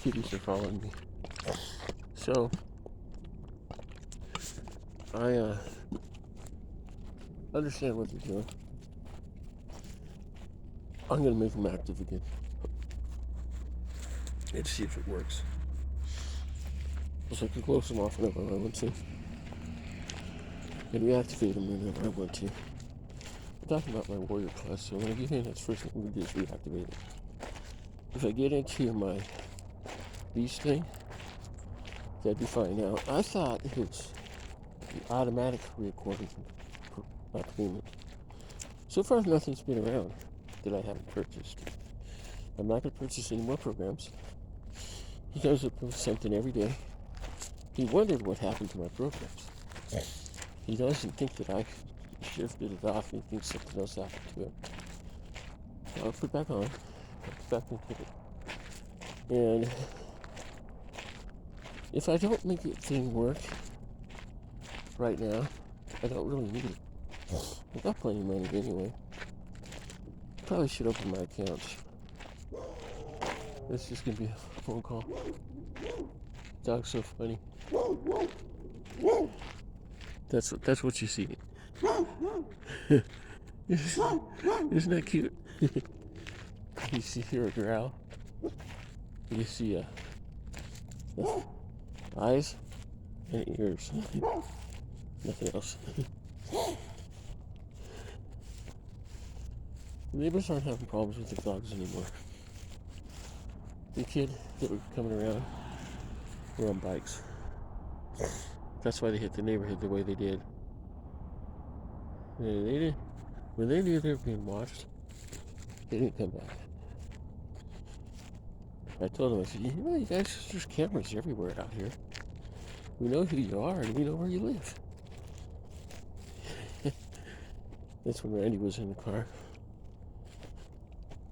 kitties are following me. So, I understand what they're doing. I'm gonna make them active again. And see if it works. So I can close them off whenever I want to. And reactivate them whenever I want to. I'm talking about my warrior class, so when I get in, that's the first thing I'm gonna do is reactivate it. If I get into my beast thing, that'd be fine. Now, I thought it was the automatic recording payment. So far, nothing's been around that I haven't purchased. I'm not going to purchase any more programs. He comes up with something every day. He wondered what happened to my programs. He doesn't think that I shifted it off. He thinks something else happened to it. So I'll put it back on. Put back into it. And if I don't make the thing work right now, I don't really need it. I got plenty of money anyway. Probably should open my accounts. This is gonna be a phone call. Dog's so funny. That's what you see. Isn't that cute? You see here a growl. You see eyes and ears. Nothing else. The neighbors aren't having problems with the dogs anymore. The kid that were coming around were on bikes. That's why they hit the neighborhood the way they did. And they didn't, when they knew they were being watched, they didn't come back. I told them, I said, you know, you guys, there's cameras everywhere out here. We know who you are and we know where you live. That's when Randy was in the car.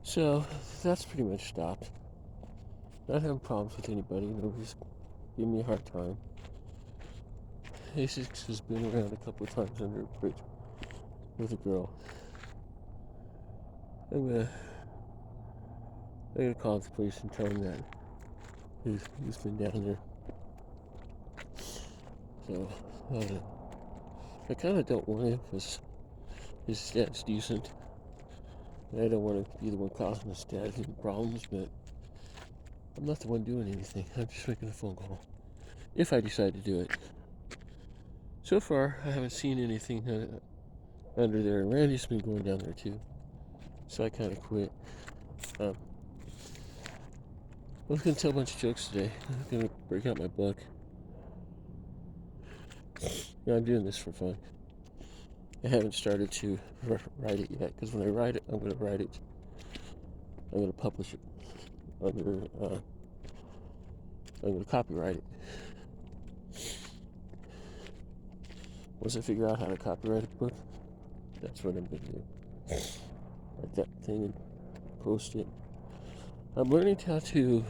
So that's pretty much stopped. Not having problems with anybody. Nobody's giving me a hard time. A6 has been around a couple of times under a bridge with a girl. I'm gonna call the police and tell them that he's been down there. So I kind of don't want him because his dad's decent. And I don't want to be the one causing his dad any problems, but I'm not the one doing anything. I'm just making a phone call. If I decide to do it. So far, I haven't seen anything under there. And Randy's been going down there too. So I kind of quit. I was going to tell a bunch of jokes today. I'm going to break out my book. Yeah, I'm doing this for fun. I haven't started to write it yet, because when I write it, I'm going to write it. I'm going to publish it under. I'm going to copyright it. Once I figure out how to copyright a book, that's what I'm going to do. Write that thing and post it. I'm learning how to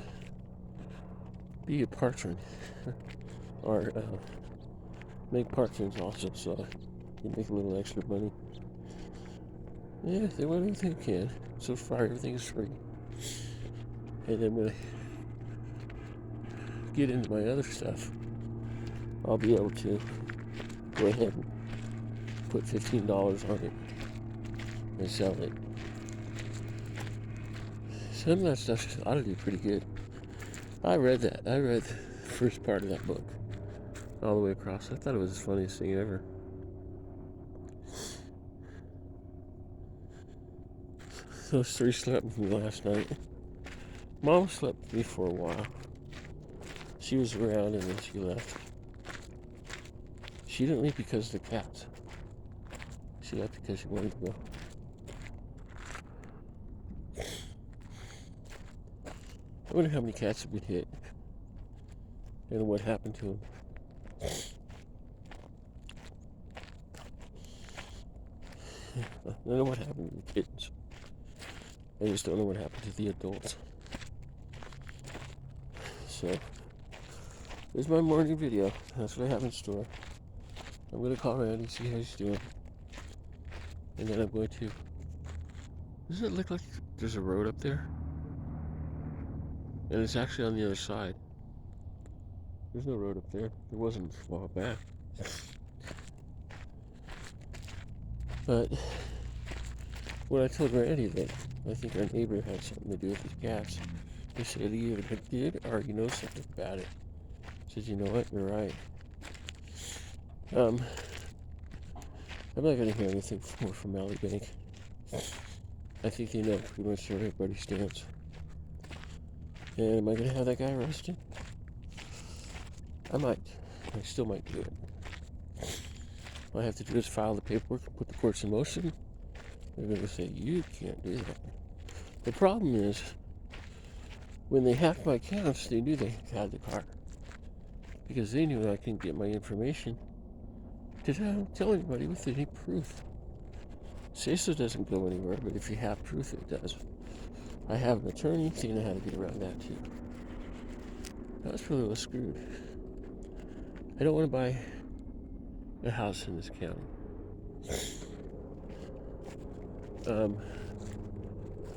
be a patron, or make patrons also, so I can make a little extra money. Yeah, they want everything they can. So far, everything is free. And then when I get into my other stuff, I'll be able to go ahead and put $15 on it and sell it. Some of that stuff ought to do pretty good. I read that. I read the first part of that book all the way across. I thought it was the funniest thing ever. Those three slept with me last night. Mom slept with me for a while. She was around and then she left. She didn't leave because of the cats. She left because she wanted to go. I wonder how many cats have been hit and what happened to them. I don't know what happened to the kittens. I just don't know what happened to the adults. So, there's my morning video. That's what I have in store. I'm going to call Randy, see how he's doing. And then I'm going to... Does it look like there's a road up there? And it's actually on the other side. There's no road up there. There wasn't a while back. But when I told Randy that I think our neighbor had something to do with his cats, he said he either did or you know something about it. I said, you know what, you're right. I'm not going to hear anything more from Valley Bank. I think they know pretty much where everybody stands. And am I going to have that guy arrested? I might. I still might do it. All I have to do is file the paperwork and put the courts in motion. They're going to say, you can't do that. The problem is, when they hacked my accounts, they knew they had the car. Because they knew I couldn't get my information to tell anybody with any proof. Say-so doesn't go anywhere, but if you have proof, it does. I have an attorney, so you know how to get around that too. I was really screwed. I don't want to buy a house in this county.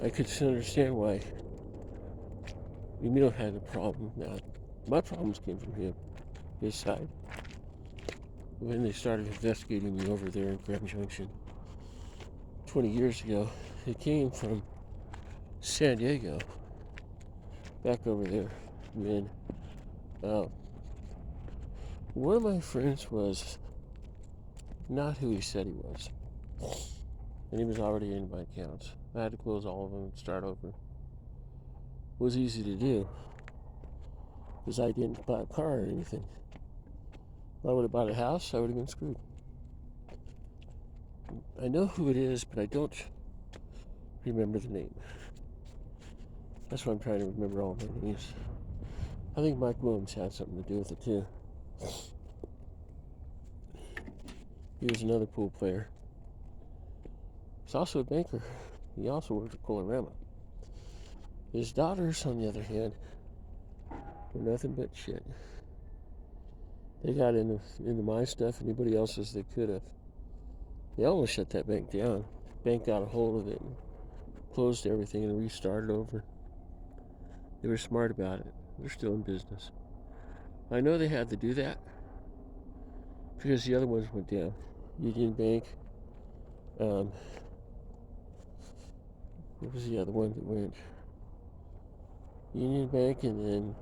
I could understand why Emil had a problem. Now, my problems came from him, his side. When they started investigating me over there in Grand Junction 20 years ago, it came from San Diego, back over there, when one of my friends was not who he said he was. And he was already in my accounts. I had to close all of them and start over. It was easy to do, because I didn't buy a car or anything. If I would have bought a house, I would have been screwed. I know who it is, but I don't remember the name. That's why I'm trying to remember all my names. I think Mike Williams had something to do with it too. He was another pool player. He's also a banker. He also worked at Colorama. His daughters, on the other hand, were nothing but shit. They got into my stuff, anybody else's they could have. They almost shut that bank down. The bank got a hold of it and closed everything and restarted over. They were smart about it. They're still in business. I know they had to do that because the other ones went down. Union Bank. What was the other one that went? Union Bank, and then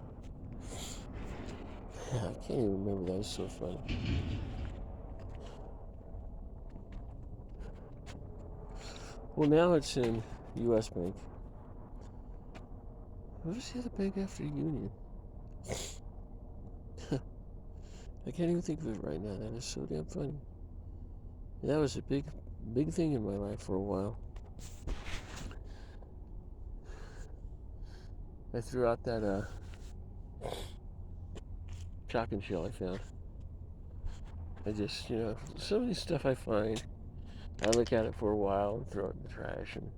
I can't even remember. That was so funny. Well, now it's in U.S. Bank. What was the other bank after Union? I can't even think of it right now. That is so damn funny. And that was a big thing in my life for a while. I threw out that shotgun shell I found. I just, some of the stuff I find, I look at it for a while and throw it in the trash, and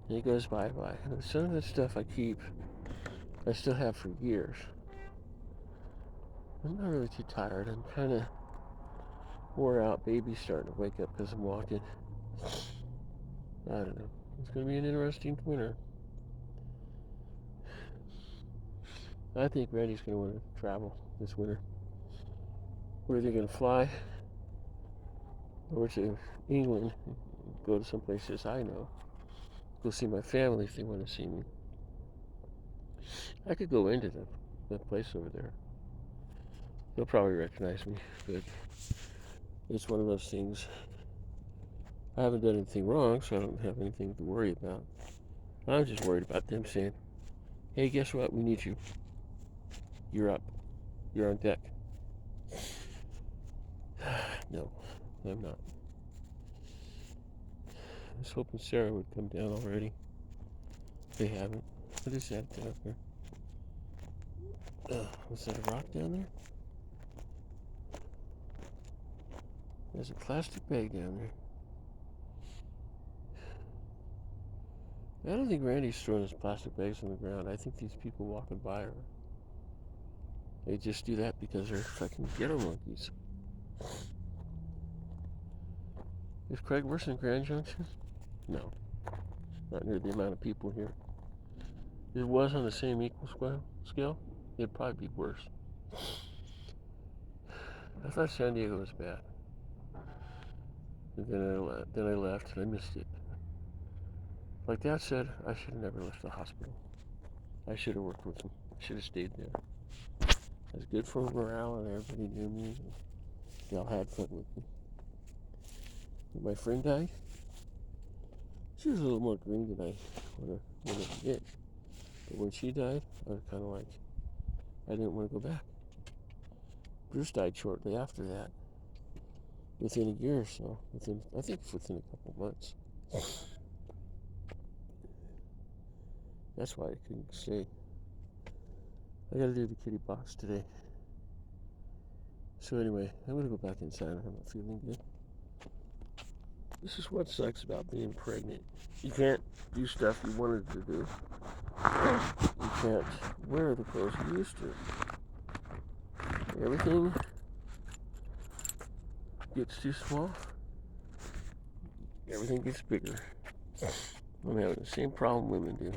it goes bye-bye. And some of the stuff I keep, I still have for years. I'm not really too tired. I'm kind of wore out. Baby's starting to wake up because I'm walking. I don't know. It's going to be an interesting winter. I think Randy's going to want to travel this winter. We're either going to fly over to England, go to some places I know, go see my family if they want to see me. I could go into the place over there. They'll probably recognize me, but it's one of those things. I haven't done anything wrong, so I don't have anything to worry about. I'm just worried about them saying, hey, guess what? We need you. You're up. You're on deck. No, I'm not. I was hoping Sara would come down already. They haven't. What is that down there? Was that a rock down there? There's a plastic bag down there. I don't think Randy's throwing his plastic bags on the ground. I think these people walking by are. They just do that because they're fucking ghetto monkeys. Is Craig worse than Grand Junction? No. Not near the amount of people here. it was on the same equal scale, it'd probably be worse. I thought San Diego was bad. And then I left and I missed it. Like Dad said, I should have never left the hospital. I should have worked with him. I should have stayed there. It was good for morale and everybody knew me. They all had fun with me. When my friend died, she was a little more green than I would have admit. But when she died, I was kind of like, I didn't want to go back. Bruce died shortly after that. Within a year or so. I think within a couple months. That's why I couldn't stay. I gotta do the kitty box today. So anyway, I'm gonna go back inside. I'm not feeling good. This is what sucks about being pregnant. You can't do stuff you wanted to do. You can't wear the clothes you used to. Everything gets too small. Everything gets bigger. I'm having the same problem women do.